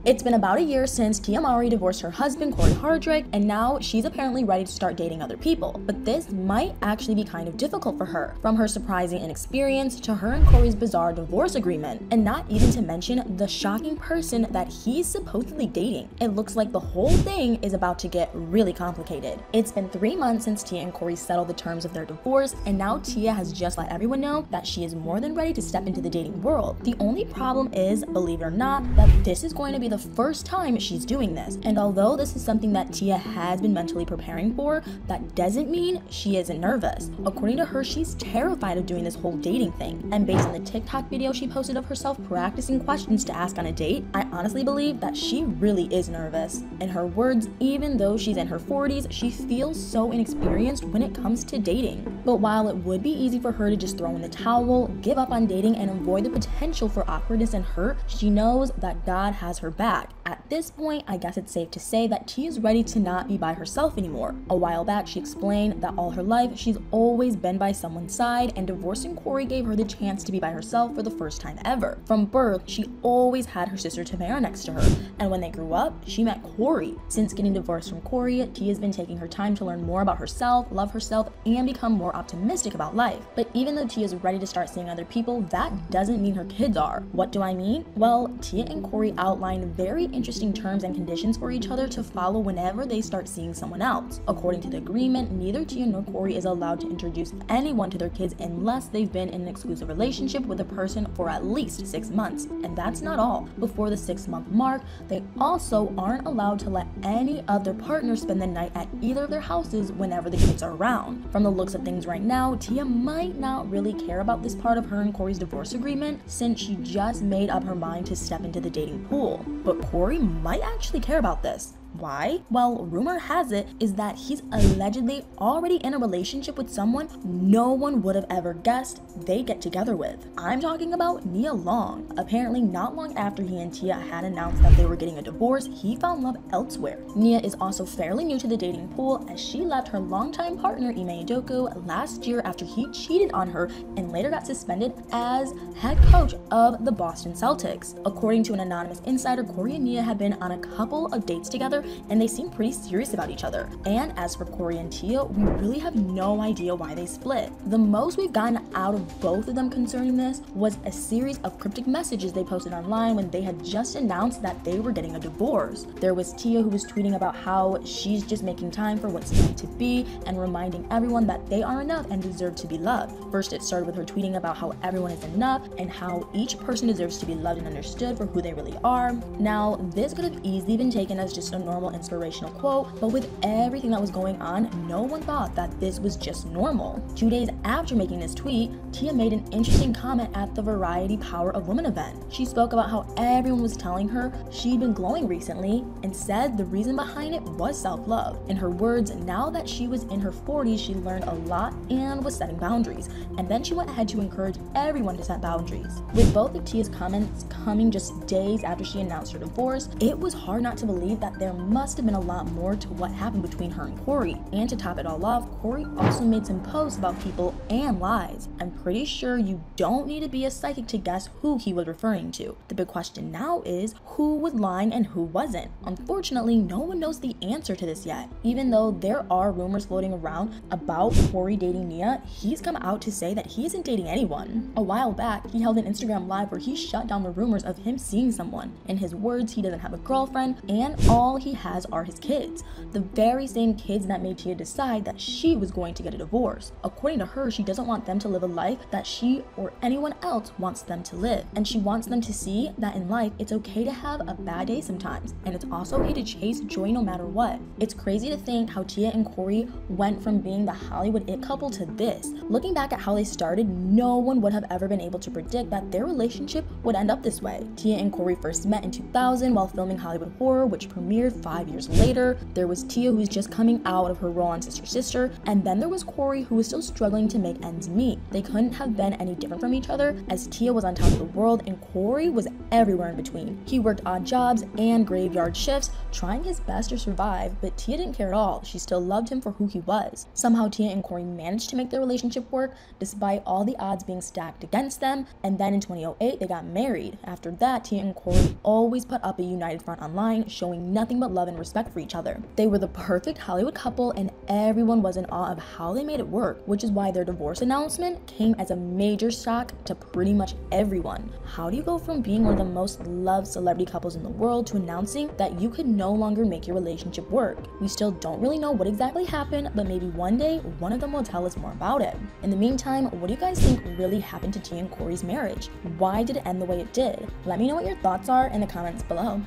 It's been about a year since Tia Mowry divorced her husband, Cory Hardrict, and now she's apparently ready to start dating other people. But this might actually be kind of difficult for her, from her surprising inexperience to her and Cory's bizarre divorce agreement, and not even to mention the shocking person that he's supposedly dating. It looks like the whole thing is about to get really complicated. It's been 3 months since Tia and Cory settled the terms of their divorce, and now Tia has just let everyone know that she is more than ready to step into the dating world. The only problem is, believe it or not, that this is going to be the first time she's doing this. And although this is something that Tia has been mentally preparing for, that doesn't mean she isn't nervous. According to her, she's terrified of doing this whole dating thing. And based on the TikTok video she posted of herself practicing questions to ask on a date, I honestly believe that she really is nervous. In her words, even though she's in her 40s, she feels so inexperienced when it comes to dating. But while it would be easy for her to just throw in the towel, give up on dating, and avoid the potential for awkwardness and hurt, she knows that God has her back. At this point, I guess it's safe to say that Tia is ready to not be by herself anymore. A while back, she explained that all her life, she's always been by someone's side, and divorcing Cory gave her the chance to be by herself for the first time ever. From birth, she always had her sister Tamara next to her, and when they grew up, she met Cory. Since getting divorced from Cory, Tia's been taking her time to learn more about herself, love herself, and become more optimistic about life. But even though Tia's ready to start seeing other people, that doesn't mean her kids are. What do I mean? Well, Tia and Cory outlined very interesting terms and conditions for each other to follow whenever they start seeing someone else. According to the agreement, neither Tia nor Cory is allowed to introduce anyone to their kids unless they've been in an exclusive relationship with a person for at least 6 months. And that's not all. Before the 6-month mark, they also aren't allowed to let any other partner spend the night at either of their houses whenever the kids are around. From the looks of things right now, Tia might not really care about this part of her and Cory's divorce agreement, since she just made up her mind to step into the dating pool. But Cory might actually care about this. Why? Well, rumor has it is that he's allegedly already in a relationship with someone no one would have ever guessed they'd get together with. I'm talking about Nia Long. Apparently, not long after he and Tia had announced that they were getting a divorce, he found love elsewhere. Nia is also fairly new to the dating pool, as she left her longtime partner Ime Udoka last year after he cheated on her and later got suspended as head coach of the Boston Celtics. According to an anonymous insider, Cory and Nia had been on a couple of dates together, and they seem pretty serious about each other. And as for Cory and Tia, we really have no idea why they split. The most we've gotten out of both of them concerning this was a series of cryptic messages they posted online when they had just announced that they were getting a divorce. There was Tia, who was tweeting about how she's just making time for what's meant to be and reminding everyone that they are enough and deserve to be loved. First, it started with her tweeting about how everyone is enough and how each person deserves to be loved and understood for who they really are. Now, this could have easily been taken as just a normal inspirational quote, but with everything that was going on, no one thought that this was just normal. 2 days after making this tweet, Tia made an interesting comment at the Variety Power of Women event. She spoke about how everyone was telling her she'd been glowing recently and said the reason behind it was self-love. In her words, now that she was in her 40s, she learned a lot and was setting boundaries. And then she went ahead to encourage everyone to set boundaries. With both of Tia's comments coming just days after she announced her divorce, it was hard not to believe that there must have been a lot more to what happened between her and Cory. And to top it all off, Cory also made some posts about people and lies. I'm pretty sure you don't need to be a psychic to guess who he was referring to. The big question now is, who was lying and who wasn't? Unfortunately, no one knows the answer to this yet. Even though there are rumors floating around about Cory dating Nia, he's come out to say that he isn't dating anyone. A while back, he held an Instagram live where he shut down the rumors of him seeing someone. In his words, he doesn't have a girlfriend, and all he has are his kids. The very same kids that made Tia decide that she was going to get a divorce. According to her, she doesn't want them to live a life that she or anyone else wants them to live. And she wants them to see that in life, it's okay to have a bad day sometimes. And it's also okay to chase joy no matter what. It's crazy to think how Tia and Cory went from being the Hollywood it couple to this. Looking back at how they started, no one would have ever been able to predict that their relationship would end up this way. Tia and Cory first met in 2000 while filming Hollywood Horror, which premiered 5 years later. There was Tia, who's just coming out of her role on Sister, and then there was Cory, who was still struggling to make ends meet. They couldn't have been any different from each other, as Tia was on top of the world and Cory was everywhere in between. He worked odd jobs and graveyard shifts, trying his best to survive, but Tia didn't care at all. She still loved him for who he was. Somehow Tia and Cory managed to make their relationship work, despite all the odds being stacked against them, and then in 2008 they got married. After that, Tia and Cory always put up a united front online, showing nothing but love and respect for each other. They were the perfect Hollywood couple, and everyone was in awe of how they made it work, which is why their divorce announcement came as a major shock to pretty much everyone. How do you go from being one of the most loved celebrity couples in the world to announcing that you could no longer make your relationship work? We still don't really know what exactly happened, but maybe one day one of them will tell us more about it. In the meantime, what do you guys think really happened to Tia and Cory's marriage? Why did it end the way it did? Let me know what your thoughts are in the comments below.